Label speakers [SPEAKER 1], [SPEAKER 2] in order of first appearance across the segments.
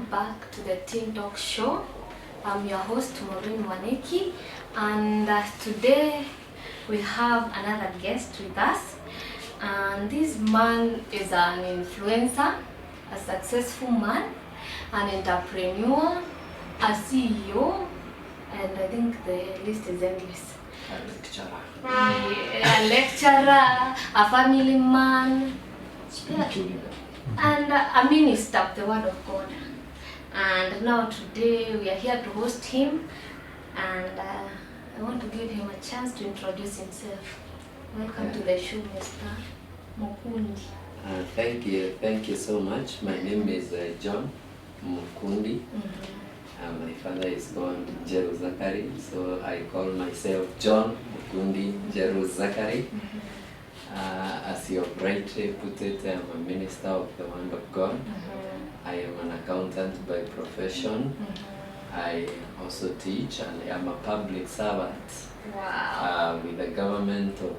[SPEAKER 1] welcome back to the Teen Talk Show. I'm your host Maureen Waneki, and today we have another guest with us. And this man is an influencer, a successful man, an entrepreneur, a CEO, and I think the list is endless. A lecturer, a family man, and a minister of the Word of God. And now today we are here to host him, and I want to give him a chance to introduce himself. Welcome to the show, Mr. Mukundi.
[SPEAKER 2] Thank you so much. My name is John Mukundi. My father is called Jeru Zachary, so I call myself John Mukundi Jeru Zachary. As you have rightly put it, I'm a minister of the Word of God. I am an accountant by profession. I also teach, and I am a public servant.
[SPEAKER 1] Wow.
[SPEAKER 2] With the government of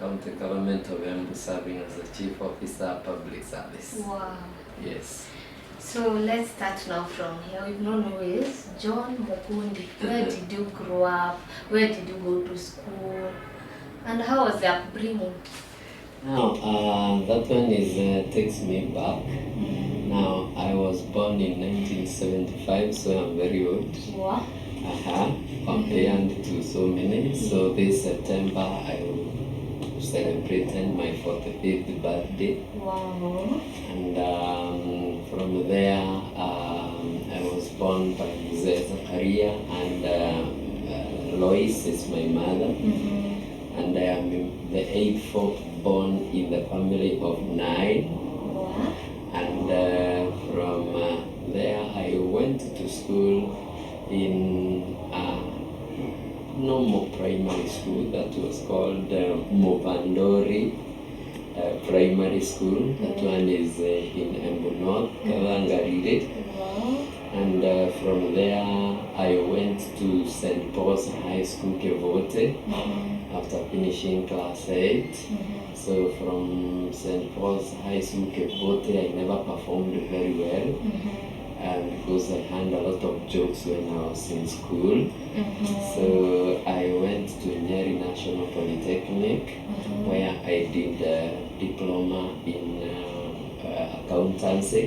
[SPEAKER 2] county government of Embu, serving as the chief officer public service.
[SPEAKER 1] Wow.
[SPEAKER 2] Yes.
[SPEAKER 1] So let's start now from here. We've known who is John Mukundi. Where did you grow up? Where did you go to school? And how was the upbringing?
[SPEAKER 2] Now, that one is takes me back. Now, I was born in 1975, so I'm very old.
[SPEAKER 1] Wow.
[SPEAKER 2] Compared to so many. So this September, I will celebrate my 45th birthday.
[SPEAKER 1] Wow.
[SPEAKER 2] And from there, I was born by Zachariah, and Lois is my mother. And I am the 8th born in the family of 9.
[SPEAKER 1] Wow.
[SPEAKER 2] And from there, I went to school in normal primary school that was called Movandori Primary School. That one is in Embu North, Kalangarire. And from there, I went to St. Paul's High School, Kevote, after finishing class 8. So from St. Paul's High School, Kevote, I never performed very well, because I had a lot of jokes when I was in school. So I went to Nyeri National Polytechnic, where I did a diploma in accountancy.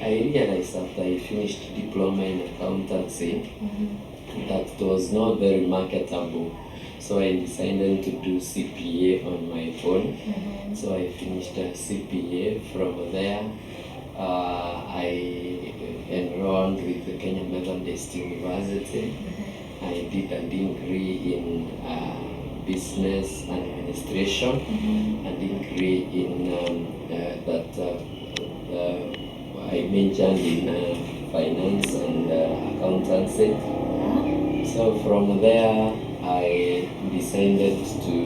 [SPEAKER 2] I realized after I finished diploma in accountancy that it was not very marketable. So I decided to do CPA on my own. So I finished a CPA. From there, I enrolled with the Kenya Methodist University. I did a degree in business administration, a degree in I majored in finance and accountancy. So from there, I decided to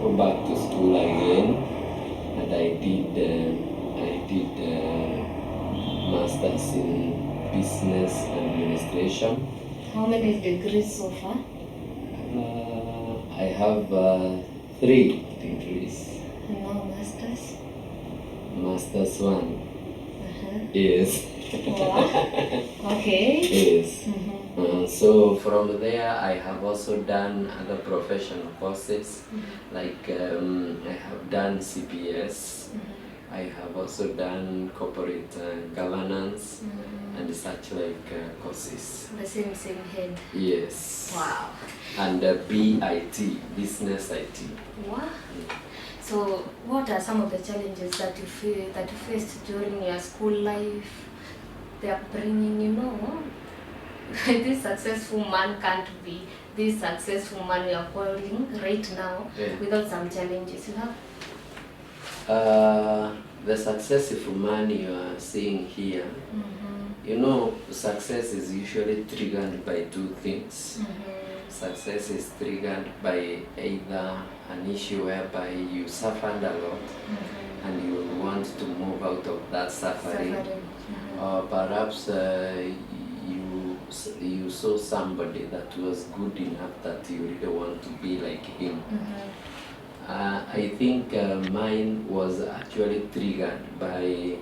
[SPEAKER 2] go back to school again, and I did masters in business administration.
[SPEAKER 1] How many degrees so far?
[SPEAKER 2] I have 3 degrees.
[SPEAKER 1] And now masters?
[SPEAKER 2] Masters 1. Yes.
[SPEAKER 1] Wow. Okay.
[SPEAKER 2] Yes. So from there, I have also done other professional courses, like I have done CPS. I have also done corporate governance and such like courses.
[SPEAKER 1] The same head.
[SPEAKER 2] Yes.
[SPEAKER 1] Wow.
[SPEAKER 2] And BIT, business IT.
[SPEAKER 1] Wow. So, what are some of the challenges that you faced during your school life, the upbringing? You know, this successful man can't be this successful man you are calling right now without some challenges. You know.
[SPEAKER 2] The successful man you are seeing here, you know, success is usually triggered by 2 things. Success is triggered by either an issue whereby you suffered a lot and you want to move out of that suffering, or perhaps you saw somebody that was good enough that you really want to be like him. I think mine was actually triggered by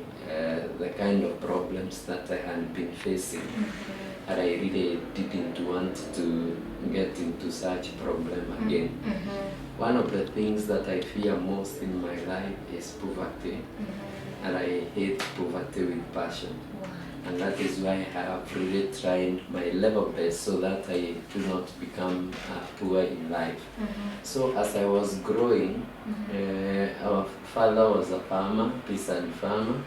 [SPEAKER 2] the kind of problems that I had been facing. And I really didn't want to get into such problem again. One of the things that I fear most in my life is poverty. And I hate poverty with passion. And that is why I have really tried my level best so that I do not become poor in life. So as I was growing, our father was a farmer, peasant farmer,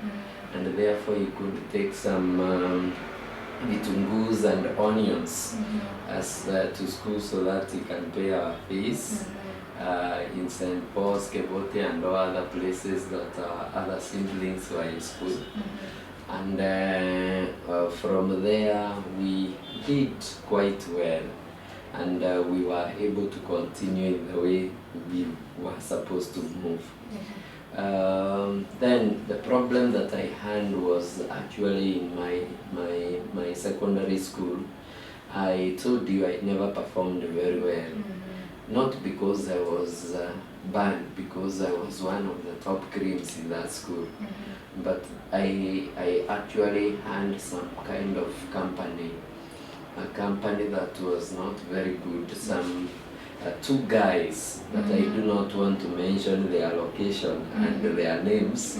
[SPEAKER 2] and therefore he could take some vitungus and onions as to school so that he can pay our fees in St. Paul's, Kebote, and all other places that other siblings were in school. And from there we did quite well, and we were able to continue in the way we were supposed to move. Then the problem that I had was actually in my secondary school. I told you I never performed very well. Not because I was bad, because I was one of the top creams in that school. But I actually had some kind of company, a company that was not very good. Some two guys that I do not want to mention their location and their names,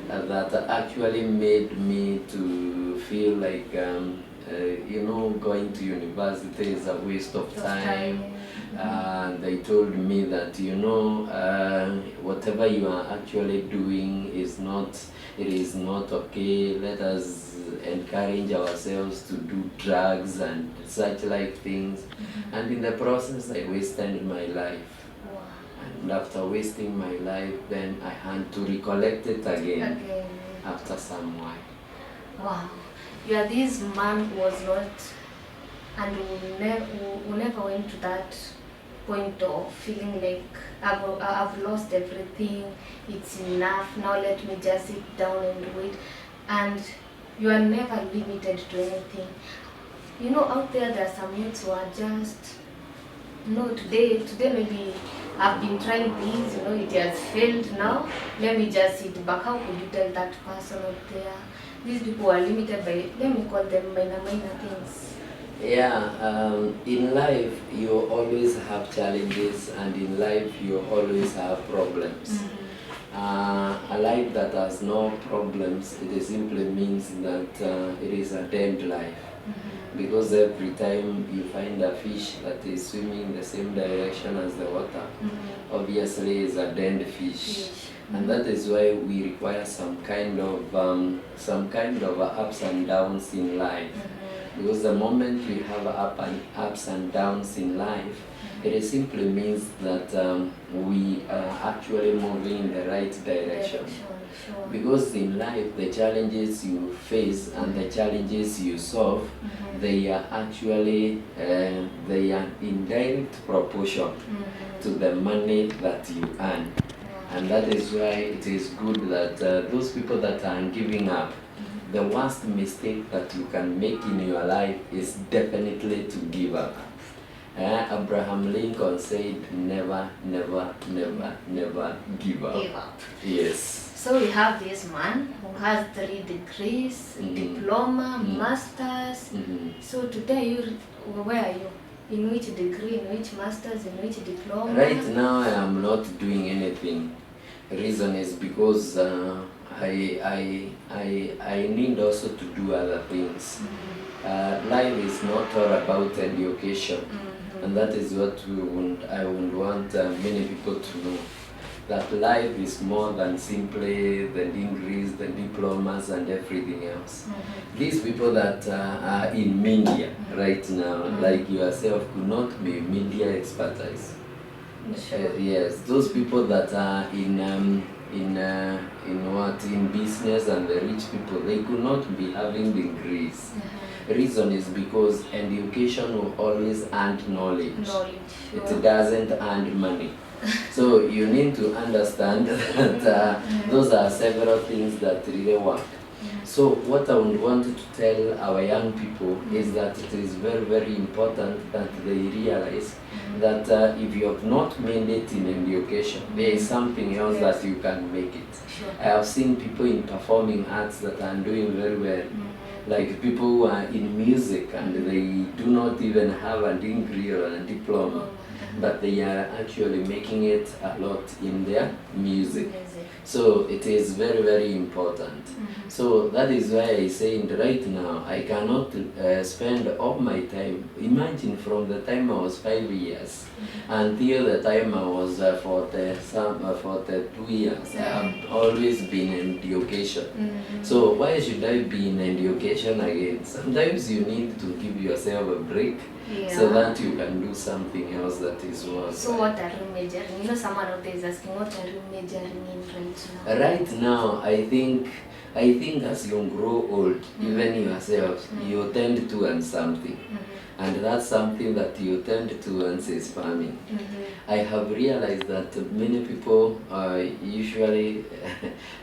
[SPEAKER 2] that actually made me to feel like going to university is a waste of time. They told me that whatever you are actually doing is not okay. Let us encourage ourselves to do drugs and such like things. And in the process I wasted my life. And after wasting my life, then I had to recollect it again. After some while.
[SPEAKER 1] Wow. You are this man who was not, and who never went to that point of feeling like I've lost everything, it's enough, now let me just sit down and wait. And you are never limited to anything. Out there are some youths who are just, today maybe I've been trying this, it has failed now, let me just sit back. How could you tell that person out there? These people are limited by, let me call them minor things.
[SPEAKER 2] Yeah, in life you always have challenges, and in life you always have problems. A life that has no problems, it simply means that it is a dead life. Because every time you find a fish that is swimming in the same direction as the water, obviously is a dead fish. And that is why we require some kind of ups and downs in life. Because the moment we have ups and downs in life, it simply means that we are actually moving in the right direction. Because in life, the challenges you face and the challenges you solve, they are actually they are in direct proportion to the money that you earn. And that is why it is good that those people that are giving up, the worst mistake that you can make in your life is definitely to give up. Abraham Lincoln said, never, never, never, never give up. Yes.
[SPEAKER 1] So we have this man who has 3 degrees, diploma, masters. So today, where are you? In which degree, in which masters, in which diploma?
[SPEAKER 2] Right now I am not doing anything. The reason is because I need also to do other things. Life is not all about education, and that is what I would want many people to know. That life is more than simply the degrees, the diplomas, and everything else. These people that are in media right now, like yourself, could not be media expertise. Yes, those people that are in business and the rich people, they could not be having degrees. Reason is because education will always earn knowledge. It doesn't earn money. So you need to understand that those are several things that really work. So what I would want to tell our young people is that it is very, very important that they realize that if you have not made it in education, there is something else that you can make it.
[SPEAKER 1] Sure.
[SPEAKER 2] I have seen people in performing arts that are doing very well. Like people who are in music and they do not even have a degree or a diploma, but they are actually making it a lot in their music. So it is very, very important. So that is why I say right now I cannot spend all my time. Imagine from the time I was 5 years until the time I was 42 years. I have always been in education. So why should I be in education again? Sometimes you need to give yourself a break. So that you can do something else that is worth.
[SPEAKER 1] So what are you majoring? You know, someone out there is asking, what are you majoring in right now?
[SPEAKER 2] Right now, I think as you grow old, even yourself, you tend to earn something. And that's something that you tend to earn is farming. I have realized that many people usually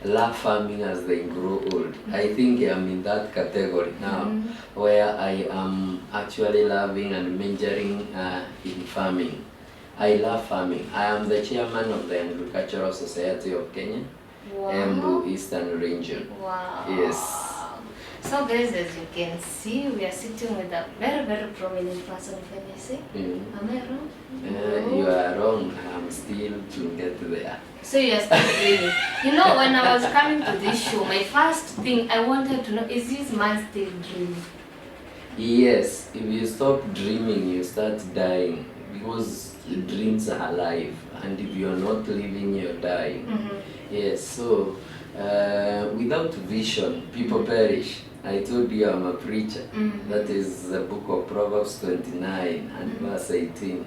[SPEAKER 2] love farming as they grow old. I think I'm in that category now, where I am actually loving and majoring in farming. I love farming. I am the chairman of the Agricultural Society of Kenya, Embu Eastern Region.
[SPEAKER 1] Wow.
[SPEAKER 2] Yes.
[SPEAKER 1] So guys, as you can see, we are sitting with a very, very prominent person, if I may say. Am I wrong?
[SPEAKER 2] You are wrong. I'm still to get there.
[SPEAKER 1] So you are still dreaming. You know, when I was coming to this show, my first thing I wanted to know, is this man still dreaming?
[SPEAKER 2] Yes. If you stop dreaming, you start dying. Because dreams are alive. And if you're not living, you're dying. Yes, so without vision, people perish. I told you I'm a preacher. That is the book of Proverbs 29 and verse 18.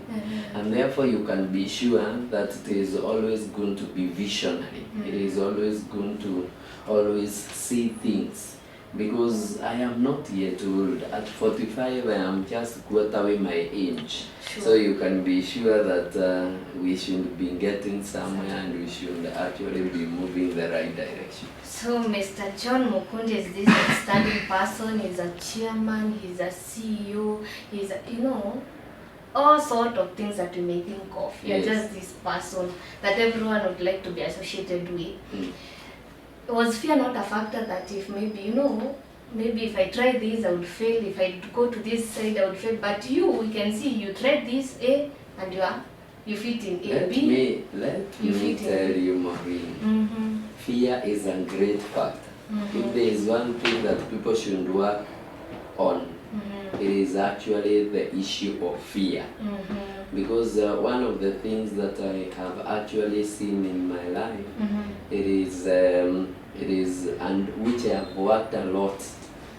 [SPEAKER 2] And therefore you can be sure that it is always going to be visionary. It is always going to always see things. Because I am not yet old. At 45, I am just quarter away my age. So you can be sure that we should be getting somewhere and we should actually be moving in the right direction.
[SPEAKER 1] So Mr. John Mukundi is this outstanding person. He's a chairman, he's a CEO, he's a, you know, all sort of things that you may think of. You're just this person that everyone would like to be associated with. Was fear not a factor that if maybe, you know, maybe if I try this I would fail, if I go to this side I would fail, but you, we can see you tried this A and you fit in A, B.
[SPEAKER 2] Let me tell you, Maureen, fear is a great factor. If there is one thing that people should work on, it is actually the issue of fear. Because one of the things that I have actually seen in my life, it is and which I have worked a lot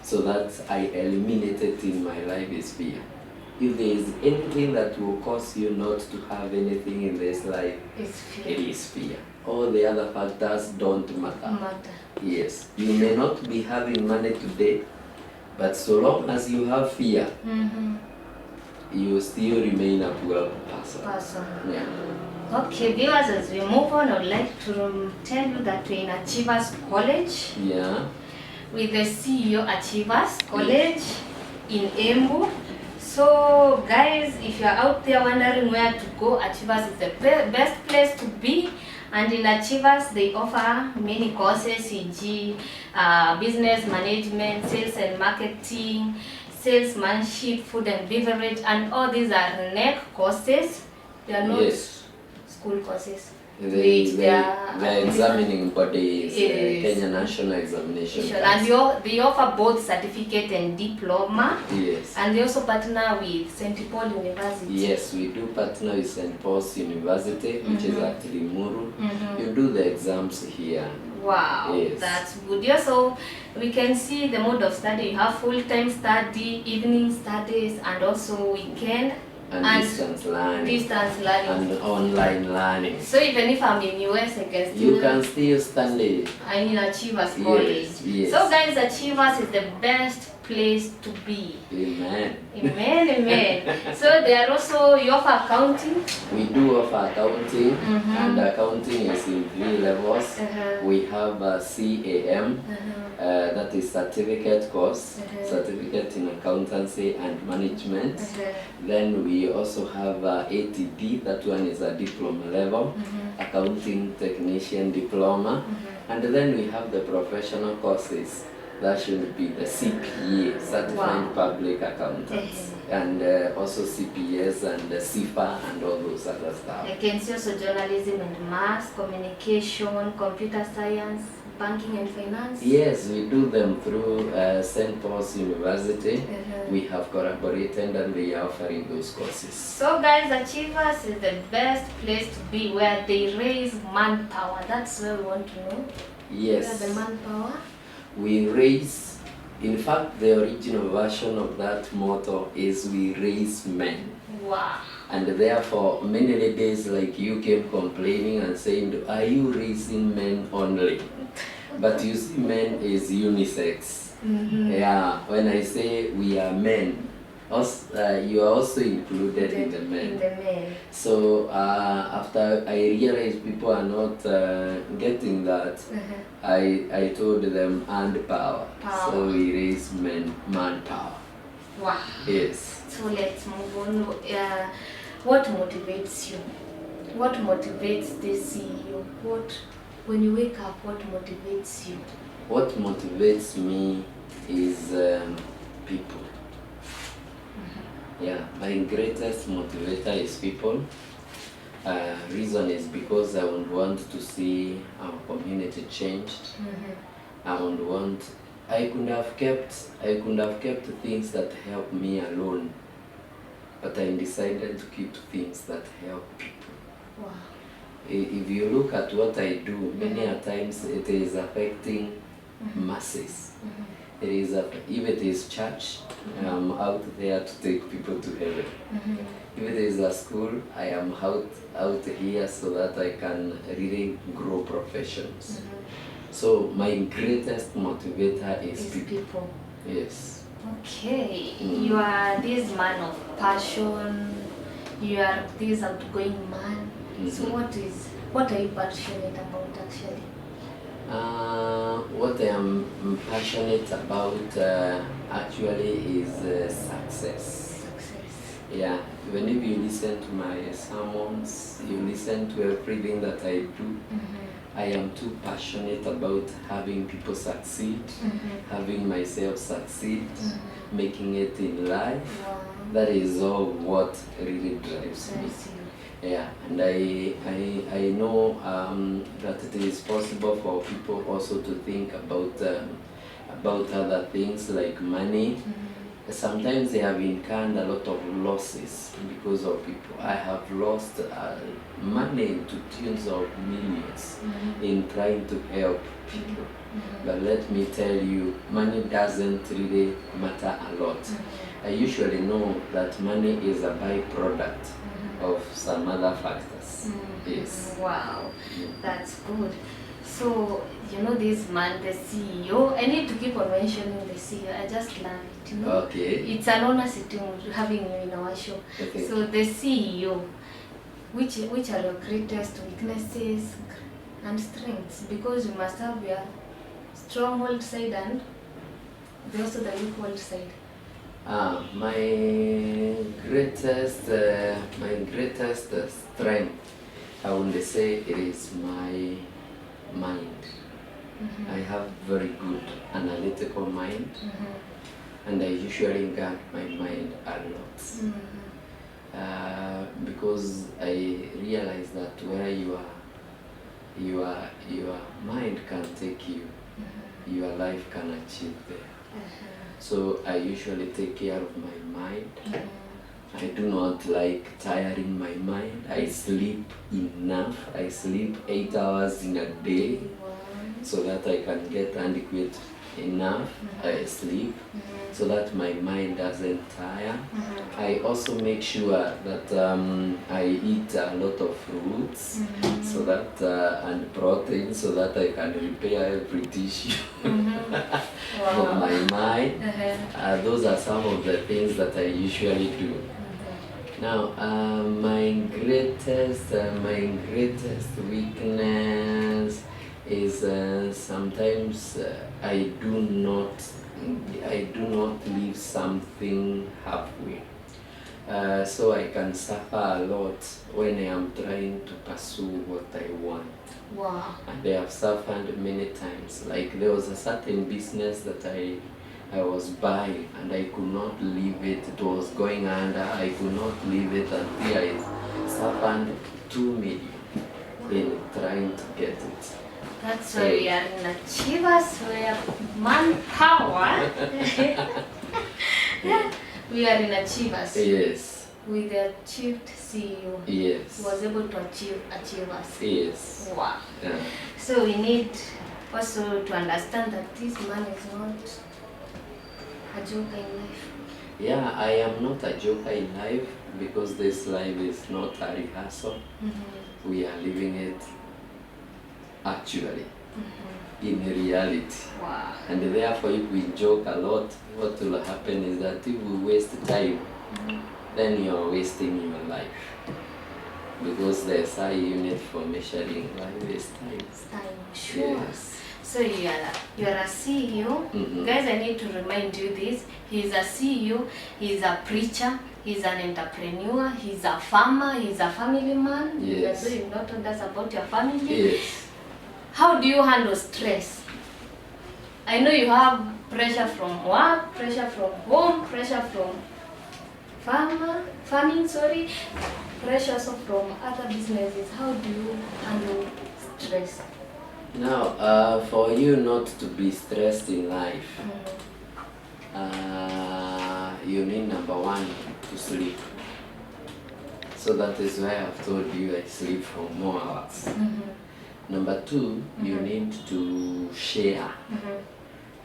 [SPEAKER 2] so that I eliminated in my life is fear. If there is anything that will cause you not to have anything in this life, it is fear. All the other factors don't matter. Yes, you may not be having money today, but so long as you have fear, you still remain a poor person. Yeah.
[SPEAKER 1] Okay, viewers, as we move on, I would like to tell you that we're in Achievers College.
[SPEAKER 2] Yeah.
[SPEAKER 1] With the CEO Achievers College in Embu. So guys, if you're out there wondering where to go, Achievers is the best place to be. And in Achievers, they offer many courses, e.g. business management, sales and marketing, salesmanship, food and beverage, and all these are NEC courses. They are not school courses.
[SPEAKER 2] The examining body is Kenya National Examination.
[SPEAKER 1] And they offer both certificate and diploma.
[SPEAKER 2] Yes.
[SPEAKER 1] And they also partner with St. Paul University.
[SPEAKER 2] Yes, we do partner with St. Paul's University, which is at Limuru. You do the exams here.
[SPEAKER 1] Wow, that's good. Yeah, so we can see the mode of study. You have full-time study, evening studies, and also weekend.
[SPEAKER 2] And distance learning. And online learning.
[SPEAKER 1] So even if I'm in US, I can still...
[SPEAKER 2] You can still study.
[SPEAKER 1] I'm in Achievers College.
[SPEAKER 2] Yes.
[SPEAKER 1] So guys, Achievers is the best place to be.
[SPEAKER 2] Amen.
[SPEAKER 1] Amen, amen. So there are also, you offer accounting?
[SPEAKER 2] We do offer accounting, and accounting is in 3 levels. We have a CAM, that is certificate course, certificate in accountancy and management. Then we also have ATD, that one is a diploma level, accounting technician diploma. And then we have the professional courses. That should be the CPA, Certified Public Accountants, and also CPS and the CIFA and all those other stuff.
[SPEAKER 1] I can see also journalism and mass, communication, computer science, banking and finance.
[SPEAKER 2] Yes, we do them through St. Paul's University. We have collaborated and we are offering those courses.
[SPEAKER 1] So guys, Achievers is the best place to be, where they raise manpower. That's where we want to know.
[SPEAKER 2] Yes.
[SPEAKER 1] Where the manpower?
[SPEAKER 2] We raise, in fact, the original version of that motto is we raise men.
[SPEAKER 1] Wow.
[SPEAKER 2] And therefore, many days like you came complaining and saying, are you raising men only? But you see, men is unisex. Yeah, when I say we are men, you are also included in the men.
[SPEAKER 1] In the men.
[SPEAKER 2] So after I realized people are not getting that, I told them, and power. So we raise manpower.
[SPEAKER 1] Wow.
[SPEAKER 2] Yes.
[SPEAKER 1] So let's move on. What motivates you? What motivates the CEO? When you wake up, what motivates you?
[SPEAKER 2] What motivates me is people. Yeah, my greatest motivator is people. Reason is because I would want to see our community changed. I could have kept things that help me alone, but I decided to keep things that help people.
[SPEAKER 1] Wow.
[SPEAKER 2] If you look at what I do, many a times it is affecting masses. It is if it is church, I am out there to take people to heaven. If it is a school, I am out here so that I can really grow professions. So my greatest motivator is people. Yes.
[SPEAKER 1] Okay. You are this man of passion. You are this outgoing man. So what are you passionate about actually?
[SPEAKER 2] What I am passionate about actually is success. Yeah, whenever you listen to my sermons, you listen to everything that I do, I am too passionate about having people succeed, having myself succeed, making it in life.
[SPEAKER 1] Wow.
[SPEAKER 2] That is all what really drives me. Yeah, and I know that it is possible for people also to think about other things like money. Sometimes they have incurred a lot of losses because of people. I have lost money to tunes of millions in trying to help people. But let me tell you, money doesn't really matter a lot. I usually know that money is a byproduct of some other factors. Yes.
[SPEAKER 1] Wow, that's good. So, you know this man, the CEO, I need to keep on mentioning the CEO. I just love it, you know.
[SPEAKER 2] Okay.
[SPEAKER 1] It's an honor sitting having you in our show.
[SPEAKER 2] Okay.
[SPEAKER 1] So the CEO, which are your greatest weaknesses and strengths? Because you must have your stronghold side and also the weak side.
[SPEAKER 2] My greatest strength, I would say it is my mind. I have very good analytical mind, and I usually guard my mind a lot. Because I realize that where your mind can take you, your life can achieve there. So I usually take care of my mind. I do not like tiring my mind. I sleep enough. I sleep 8 hours in a day so that I can get adequate enough sleep so that my mind doesn't tire. I also make sure that I eat a lot of fruits so that and protein so that I can repair every tissue. of my mind. Those are some of the things that I usually do. Now, my greatest weakness is sometimes I do not leave something halfway. So I can suffer a lot when I am trying to pursue what I want.
[SPEAKER 1] Wow.
[SPEAKER 2] And I have suffered many times. Like there was a certain business that I was buying and I could not leave it. It was going under. I could not leave it until I suffered 2 million in trying to get it.
[SPEAKER 1] That's why we are in Achievers, where manpower. We are in Achievers.
[SPEAKER 2] Yes.
[SPEAKER 1] With the achieved CEO.
[SPEAKER 2] Yes.
[SPEAKER 1] Was able to achieve Achievers.
[SPEAKER 2] Yes.
[SPEAKER 1] Wow.
[SPEAKER 2] Yeah.
[SPEAKER 1] So we need also to understand that this man is not a joker in life.
[SPEAKER 2] Yeah, I am not a joker in life because this life is not a rehearsal. We are living it actually in reality.
[SPEAKER 1] Wow.
[SPEAKER 2] And therefore, if we joke a lot, what will happen is that if we waste time, then you are wasting your life. Because there's a unit for measuring life is time.
[SPEAKER 1] Time, sure.
[SPEAKER 2] Yes.
[SPEAKER 1] So you are a CEO. Guys, I need to remind you this. He's a CEO, he's a preacher, he's an entrepreneur, he's a farmer, he's a family man.
[SPEAKER 2] Yes.
[SPEAKER 1] So you've not told us about your family.
[SPEAKER 2] Yes.
[SPEAKER 1] How do you handle stress? I know you have pressure from work, pressure from home, pressure from farming, pressure also from other businesses. How do you handle stress?
[SPEAKER 2] Now, for you not to be stressed in life, you need number one to sleep. So that is why I've told you I sleep for more hours. Number two, you need to share.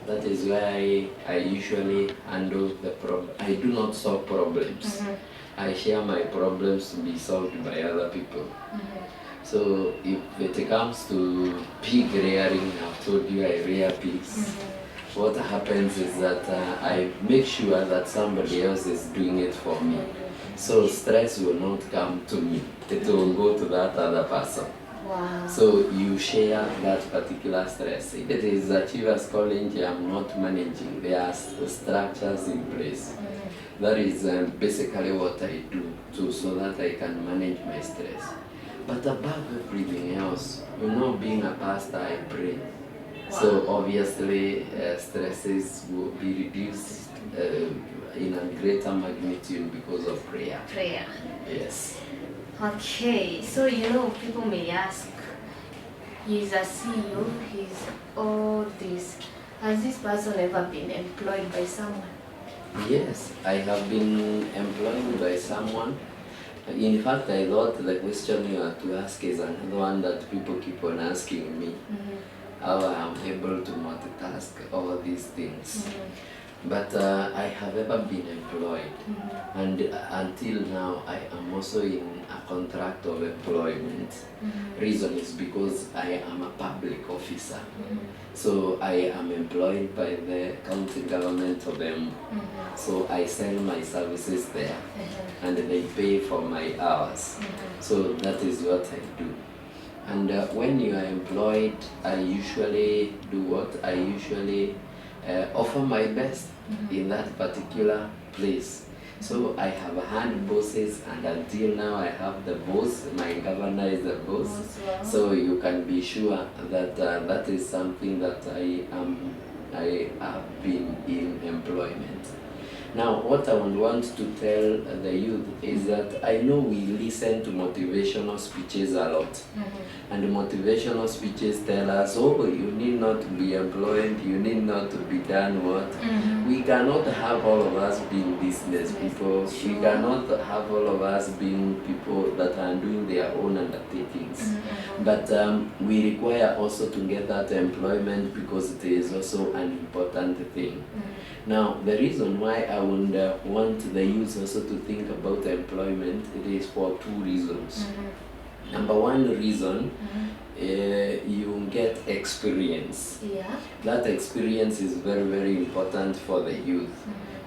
[SPEAKER 2] That is why I usually handle the problem. I do not solve problems. I share my problems to be solved by other people. So if it comes to pig rearing, I've told you I rear pigs. What happens is that I make sure that somebody else is doing it for me. So stress will not come to me. It will go to that other person.
[SPEAKER 1] Wow.
[SPEAKER 2] So you share that particular stress. If it is Achievers College, I'm not managing. There are structures in place. That is basically what I do too, so that I can manage my stress. But above everything else, being a pastor, I pray. Wow. So obviously stresses will be reduced in a greater magnitude because of prayer.
[SPEAKER 1] Prayer.
[SPEAKER 2] Yes.
[SPEAKER 1] Okay, so people may ask, he's a CEO, he's all this. Has this person ever been employed by someone?
[SPEAKER 2] Yes, I have been employed by someone. In fact, I thought the question you have to ask is another one that people keep on asking me. How I am able to multitask all these things. But I have ever been employed, and until now I am also in a contract of employment. Reason is because I am a public officer, so I am employed by the county government of Embu. So I sell my services there, and they pay for my hours. So that is what I do. And when you are employed, I usually do what? I usually offer my best in that particular place. So I have had bosses, and until now I have the boss. My governor is the boss. Wow. So you can be sure that that is something that I have been in employment. Now, what I would want to tell the youth is that I know we listen to motivational speeches a lot. And motivational speeches tell us, oh, you need not to be employed, you need not to be done what. We cannot have all of us being business people. We cannot have all of us being people that are doing their own undertakings. But we require also to get that employment because it is also an important thing. Now, the reason why I would want the youth also to think about employment, it is for two reasons. Number one reason, you get experience.
[SPEAKER 1] Yeah.
[SPEAKER 2] That experience is very, very important for the youth,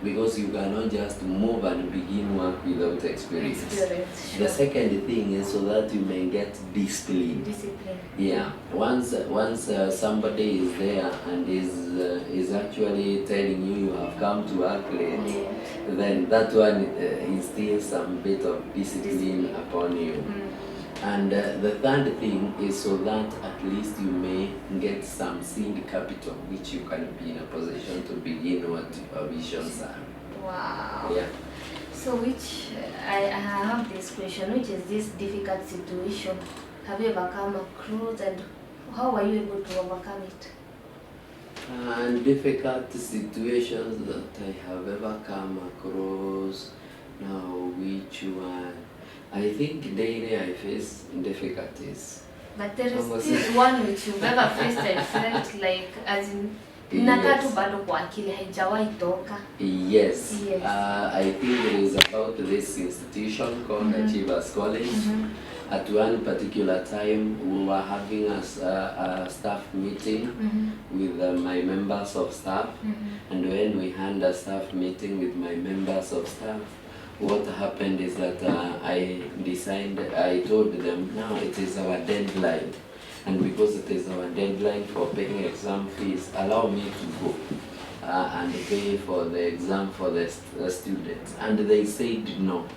[SPEAKER 2] because you cannot just move and begin work without experience.
[SPEAKER 1] Sure.
[SPEAKER 2] The second thing is so that you may get discipline.
[SPEAKER 1] Discipline.
[SPEAKER 2] Yeah, once somebody is there and is actually telling you have come to work late, then that one instills some bit of discipline upon you. And the third thing is so that at least you may get some seed capital, which you can be in a position to begin what your visions are.
[SPEAKER 1] Wow.
[SPEAKER 2] Yeah.
[SPEAKER 1] So I have this question, which is this difficult situation? Have you ever come across, and how were you able to overcome it?
[SPEAKER 2] And difficult situations that I have ever come across, now which one? I think daily I face difficulties.
[SPEAKER 1] But there is still one which you've ever faced and felt like, as in,
[SPEAKER 2] Yes.
[SPEAKER 1] bado kwa akili haijawahi toka.
[SPEAKER 2] Yes.
[SPEAKER 1] Yes.
[SPEAKER 2] I think it is about this institution called Achievers College. At one particular time, we were having a staff meeting with my members of staff. And when we had a staff meeting with my members of staff, what happened is that I told them, now it is our deadline. And because it is our deadline for paying exam fees, allow me to go and pay for the exam for the students. And they said no.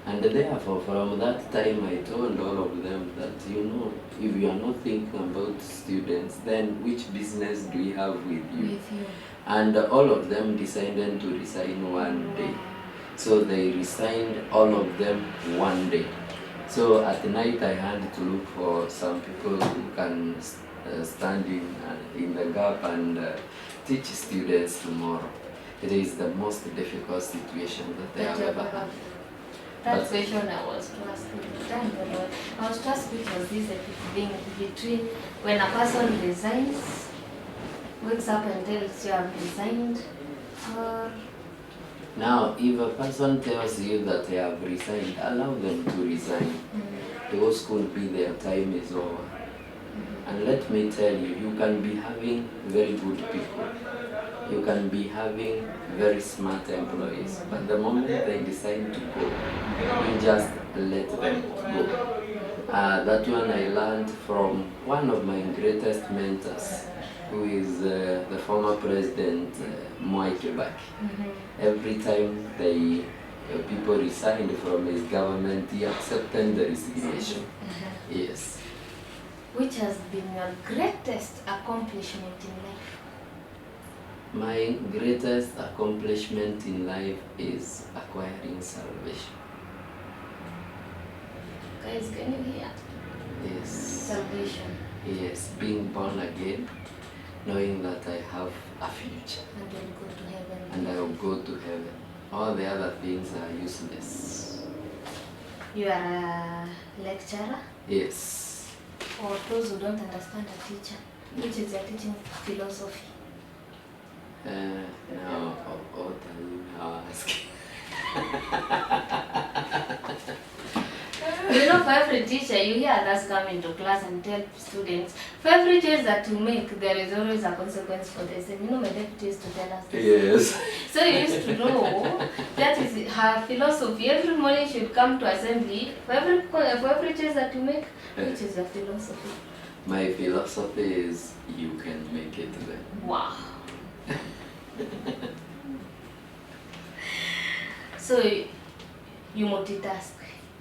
[SPEAKER 2] And therefore, from that time, I told all of them that, if you are not thinking about students, then which business do we have with you? And all of them decided to resign one day. So they resigned, all of them, one day. So at night I had to look for some people who can stand in the gap and teach students tomorrow. It is the most difficult situation that I have ever had.
[SPEAKER 1] That question I was to ask you. I was to ask which was this thing between when a person resigns, wakes up and tells you I've resigned, or...
[SPEAKER 2] Now, if a person tells you that they have resigned, allow them to resign. Those could be their time is over. And let me tell you, you can be having very good people. You can be having very smart employees. But the moment they decide to go, you just let them go. That one I learned from one of my greatest mentors, who is the former president, Mwai Kibaki. Every time people resigned from his government, he accepted the resignation. Yes.
[SPEAKER 1] Which has been your greatest accomplishment in life?
[SPEAKER 2] My greatest accomplishment in life is acquiring salvation.
[SPEAKER 1] Guys, can you hear?
[SPEAKER 2] Yes.
[SPEAKER 1] Salvation.
[SPEAKER 2] Yes, being born again, knowing that I have a future.
[SPEAKER 1] And you'll go to heaven.
[SPEAKER 2] And I will go to heaven. All the other things are useless.
[SPEAKER 1] You are a lecturer?
[SPEAKER 2] Yes.
[SPEAKER 1] For those who don't understand a teacher, which is you're teaching philosophy.
[SPEAKER 2] Now, what are you now asking?
[SPEAKER 1] For every teacher, you hear others come into class and tell students, for every choice that you make, there is always a consequence for this. And my deputy used to tell us this.
[SPEAKER 2] Yes.
[SPEAKER 1] So you used to know that is her philosophy. Every morning she would come to assembly. For every choice that you make, which is your philosophy?
[SPEAKER 2] My philosophy is you can make it then.
[SPEAKER 1] Wow. So you multitask.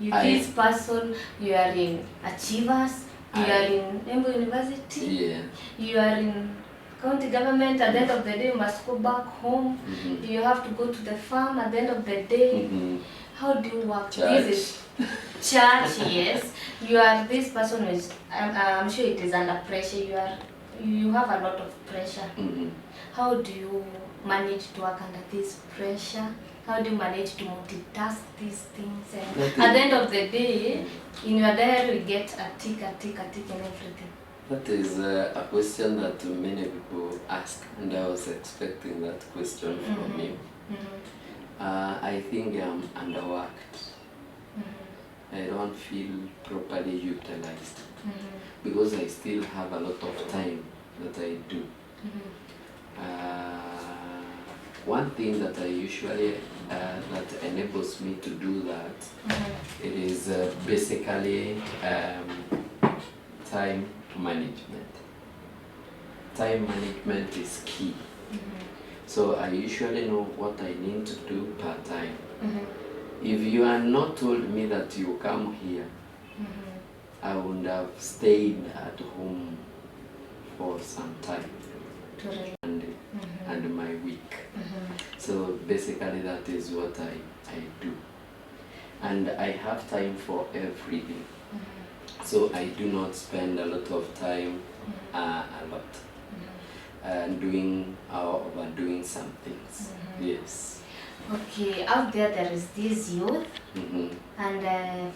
[SPEAKER 1] This person, you are in Achievers, you are in Embu University,
[SPEAKER 2] yeah.
[SPEAKER 1] You are in county government. At the end of the day, you must go back home. You have to go to the farm at the end of the day. How do you work?
[SPEAKER 2] Church.
[SPEAKER 1] This is church, yes. You are this person who is, I'm sure it is under pressure. You have a lot of pressure. How do you manage to work under this pressure? How do you manage to multitask these things? And at the end of the day, in your diary, we get a tick and everything.
[SPEAKER 2] That is a question that many people ask, and I was expecting that question from you. I think I'm underworked. I don't feel properly utilized
[SPEAKER 1] Mm-hmm.
[SPEAKER 2] because I still have a lot of time that I do. One thing that I usually that enables me to do that, it is basically time management. Time management is key. So I usually know what I need to do per time. If you had not told me that you come here, I would have stayed at home for some time and my week. So basically that is what I do. And I have time for everything. So I do not spend a lot of time doing or overdoing some things. Yes.
[SPEAKER 1] Okay, out there is this youth, and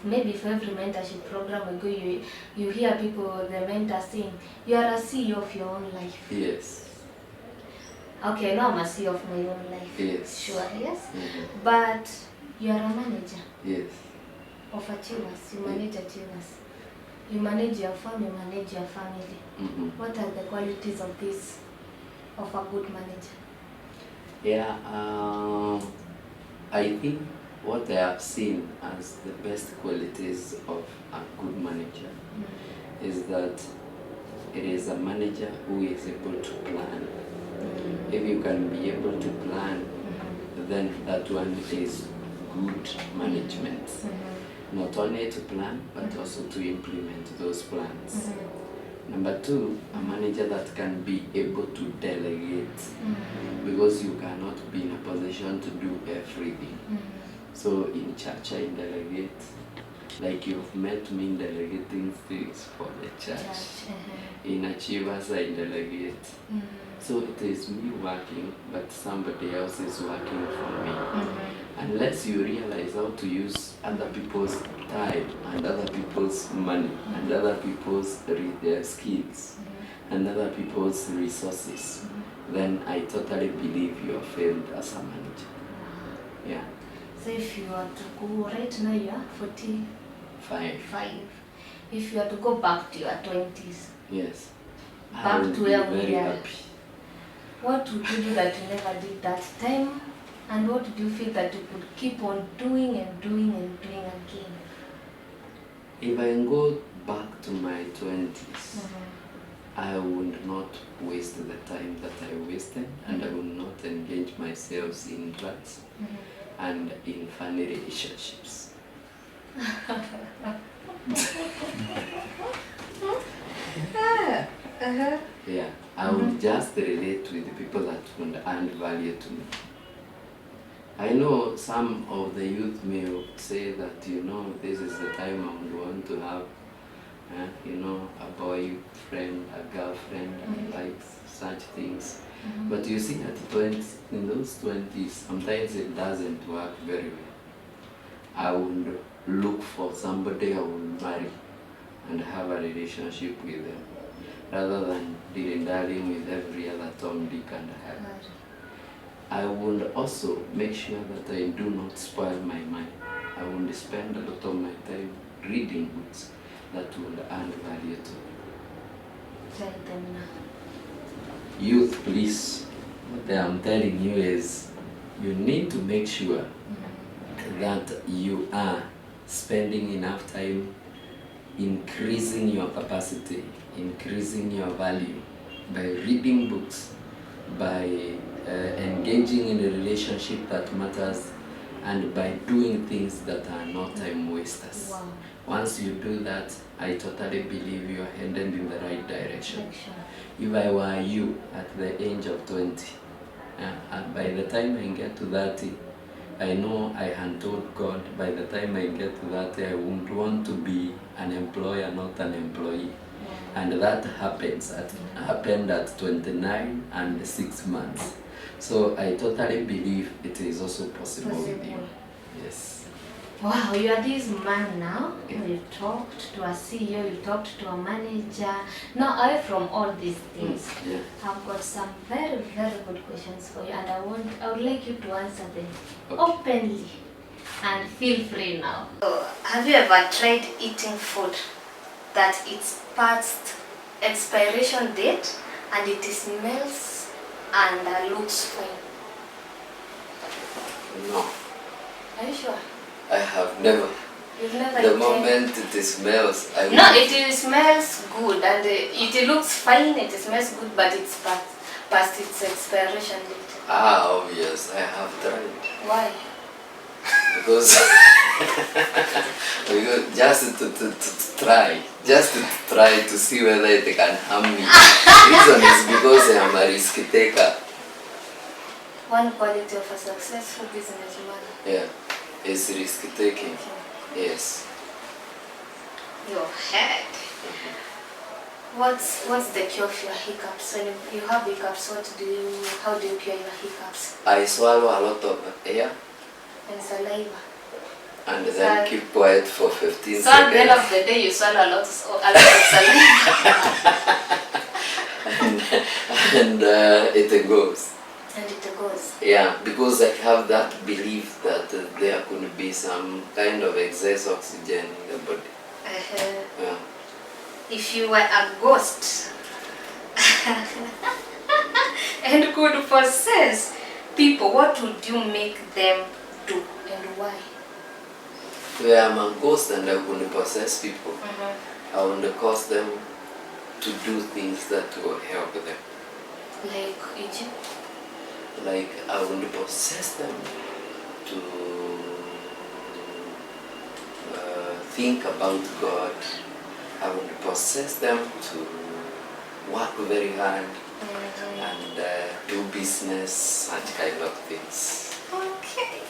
[SPEAKER 1] maybe for every mentorship program we go, you hear people, the mentor saying, you are a CEO of your own life.
[SPEAKER 2] Yes.
[SPEAKER 1] Okay, now I'm a CEO of my own life.
[SPEAKER 2] Yes.
[SPEAKER 1] Sure, yes. But you are a manager.
[SPEAKER 2] Yes.
[SPEAKER 1] Of achievers. You manage achievers. You manage your family, you manage your family. What are the qualities of this, of a good manager?
[SPEAKER 2] Yeah, I think what I have seen as the best qualities of a good manager is that it is a manager who is able to plan. If you can be able to plan, then that one is good management. Not only to plan, but also to implement those plans. Number two, a manager that can be able to delegate, because you cannot be in a position to do everything. So in church I delegate, like you've met me in delegating things for the church. In Achievers I delegate. So it is me working, but somebody else is working for me. Unless you realize how to use other people's time and other people's money and other people's their skills and other people's resources, then I totally believe you are failed as a manager. Yeah.
[SPEAKER 1] So if you are to go, right now you are 45. If you are to go back to your 20s.
[SPEAKER 2] Yes.
[SPEAKER 1] Back to where we
[SPEAKER 2] very
[SPEAKER 1] are.
[SPEAKER 2] happy.
[SPEAKER 1] What would you do that you never did that time? And what do you feel that you could keep on doing and doing and doing again?
[SPEAKER 2] If I go back to my 20s, I would not waste the time that I wasted, and I would not engage myself in drugs and in funny relationships. Yeah, I would just relate with the people that would add value to me. I know some of the youth may say that, this is the time I would want to have, a boyfriend, a girlfriend, and like such things. But you see, in those 20s, sometimes it doesn't work very well. I would look for somebody I would marry and have a relationship with them, rather than dilly-dallying with every other Tom, Dick, and Harry. I would also make sure that I do not spoil my mind. I would spend a lot of my time reading books that would add value to me.
[SPEAKER 1] Tell them now.
[SPEAKER 2] Youth, please, what I am telling you is, you need to make sure that you are spending enough time increasing your capacity, increasing your value by reading books, by engaging in a relationship that matters, and by doing things that are not time wasters.
[SPEAKER 1] Wow.
[SPEAKER 2] Once you do that, I totally believe you are headed in the right direction. If I were you at the age of 20, and by the time I get to 30, I know I had told God, by the time I get to 30, I would want to be an employer, not an employee. And that happened at 29 and 6 months. So I totally believe it is also possible with you. Yes.
[SPEAKER 1] Wow, you are this man now. You've talked to a CEO, you've talked to a manager. Now, away from all these things, I've got some very, very good questions for you, and I would like you to answer them openly. and feel free now. So, have you ever tried eating food that it's past expiration date and it smells and looks fine?
[SPEAKER 2] No,
[SPEAKER 1] Are you sure?
[SPEAKER 2] I have never.
[SPEAKER 1] You've never
[SPEAKER 2] The
[SPEAKER 1] eaten?
[SPEAKER 2] moment it smells, I will.
[SPEAKER 1] No, it smells good and it looks fine, it smells good, but it's past its expiration date.
[SPEAKER 2] Ah, obvious. I have tried.
[SPEAKER 1] Why?
[SPEAKER 2] Because just to try to see whether it can harm me. Reason is because I am a risk taker.
[SPEAKER 1] One quality of a successful businessman.
[SPEAKER 2] Yeah, it's risk taking. Yes.
[SPEAKER 1] Your head. What's the cure for your hiccups? When you have hiccups, how do you cure your hiccups?
[SPEAKER 2] I swallow a lot of air
[SPEAKER 1] And saliva.
[SPEAKER 2] and then keep quiet for 15
[SPEAKER 1] So at the end of
[SPEAKER 2] seconds.
[SPEAKER 1] the day, you swallow a lot of saliva.
[SPEAKER 2] And it goes.
[SPEAKER 1] And it goes.
[SPEAKER 2] Yeah, because I have that belief that there could be some kind of excess oxygen in the body. Yeah.
[SPEAKER 1] If you were a ghost and could possess people, what would you make them do and why?
[SPEAKER 2] Where I'm a ghost and I would possess people, I would cause them to do things that will help them.
[SPEAKER 1] Like Egypt?
[SPEAKER 2] Like I would possess them to think about God. I would possess them to work very hard and do business and kind of things.
[SPEAKER 1] Okay.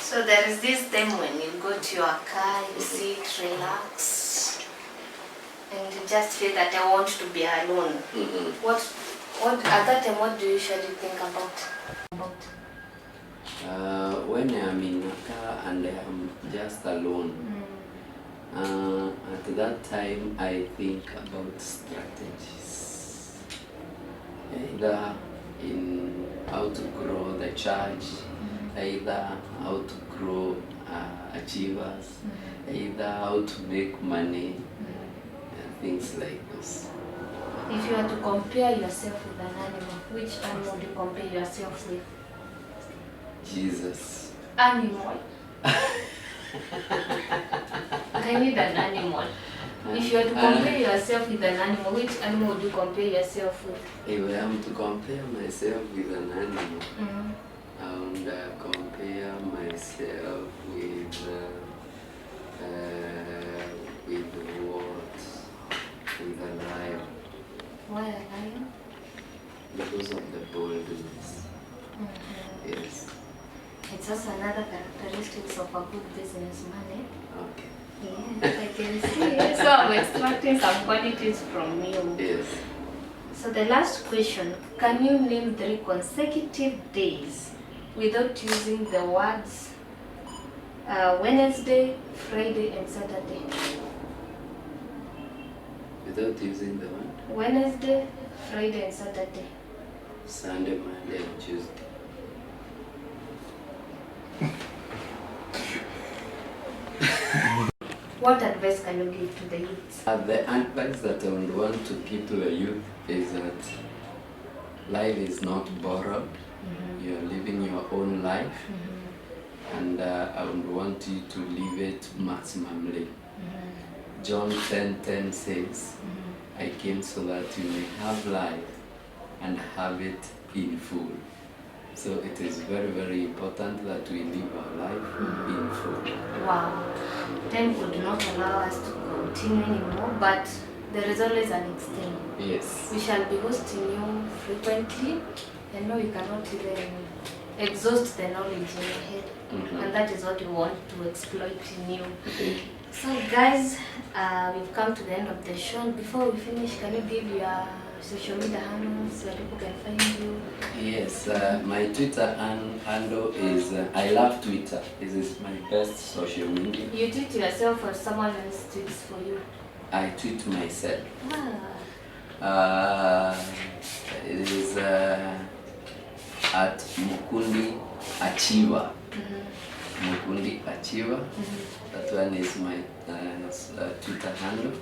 [SPEAKER 1] So there is this time when you go to your car, you sit, relax, and you just feel that I want to be alone. What at that time, what do you usually think about?
[SPEAKER 2] When I am in a car and I am just alone, at that time I think about strategies, either in how to grow the church, either how to grow achievers, either how to make money, things like this.
[SPEAKER 1] If you were to compare yourself with an animal, which animal would you compare yourself with?
[SPEAKER 2] Jesus.
[SPEAKER 1] Animal. I need an animal. If you were to compare yourself with an animal, which animal would you compare yourself with?
[SPEAKER 2] If I am to compare myself with an animal, I would compare myself with what? With a lion.
[SPEAKER 1] Why a lion?
[SPEAKER 2] Because of the boldness. Yes.
[SPEAKER 1] It's also another characteristics of a good businessman, eh?
[SPEAKER 2] Okay.
[SPEAKER 1] Yes, I can see. So I'm extracting some qualities from you.
[SPEAKER 2] Yes.
[SPEAKER 1] So the last question, can you name 3 consecutive days without using the words Wednesday, Friday and Saturday?
[SPEAKER 2] Without using the word?
[SPEAKER 1] Wednesday, Friday and Saturday.
[SPEAKER 2] Sunday, Monday and Tuesday.
[SPEAKER 1] What advice can you give to the youth?
[SPEAKER 2] The advice that I would want to give to the youth is that life is not borrowed. You are living your own life, and I would want you to live it maximally. John 10:10 says, I came so that you may have life and have it in full. So it is very, very important that we live our life in full.
[SPEAKER 1] Wow. Time could not allow us to continue anymore, but there is always an next time.
[SPEAKER 2] Yes.
[SPEAKER 1] We shall be hosting you frequently. I know you cannot even exhaust the knowledge in your head. And that is what we want to exploit in you. So guys, we've come to the end of the show. Before we finish, can you give your social media handles where people can find you?
[SPEAKER 2] Yes, my Twitter handle is I love Twitter. This is my best social media.
[SPEAKER 1] You tweet yourself or someone else tweets for you?
[SPEAKER 2] I tweet myself.
[SPEAKER 1] Ah.
[SPEAKER 2] It is at Mukundi Achiever. Mukundi Achiever. That one is my Twitter handle.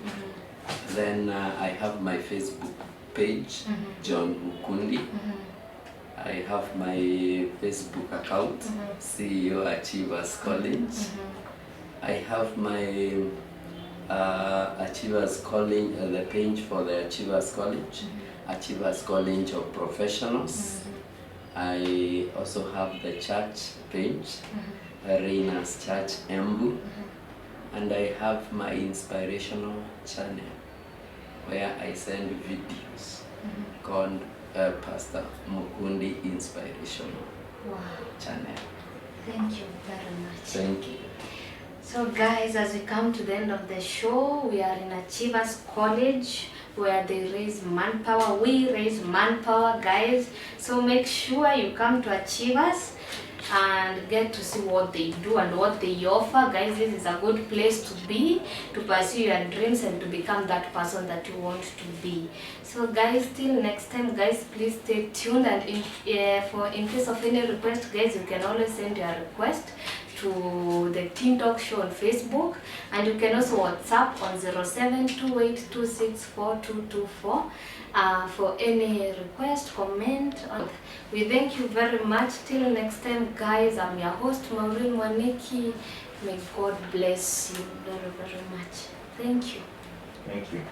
[SPEAKER 2] Then I have my Facebook page, John Mukundi. I have my Facebook account, CEO Achievers College. I have my Achievers College, the page for the Achievers College, Achievers College of Professionals. I also have the church page, Reina's Church Embu. And I have my inspirational channel where I send videos called Pastor Mukundi Inspirational Channel.
[SPEAKER 1] Thank you very much.
[SPEAKER 2] Thank you.
[SPEAKER 1] So guys, as we come to the end of the show, we are in Achievers College where they raise manpower. We raise manpower, guys. So make sure you come to Achievers and get to see what they do and what they offer. Guys, this is a good place to be, to pursue your dreams and to become that person that you want to be. So guys, till next time, guys, please stay tuned. And in case of any request, guys, you can always send your request to the Teen Talk Show on Facebook, and you can also WhatsApp on 0728264224 for any request, comment. We thank you very much. Till next time, guys, I'm your host, Maureen Waniki. May God bless you very, very much. Thank you.
[SPEAKER 3] Thank you.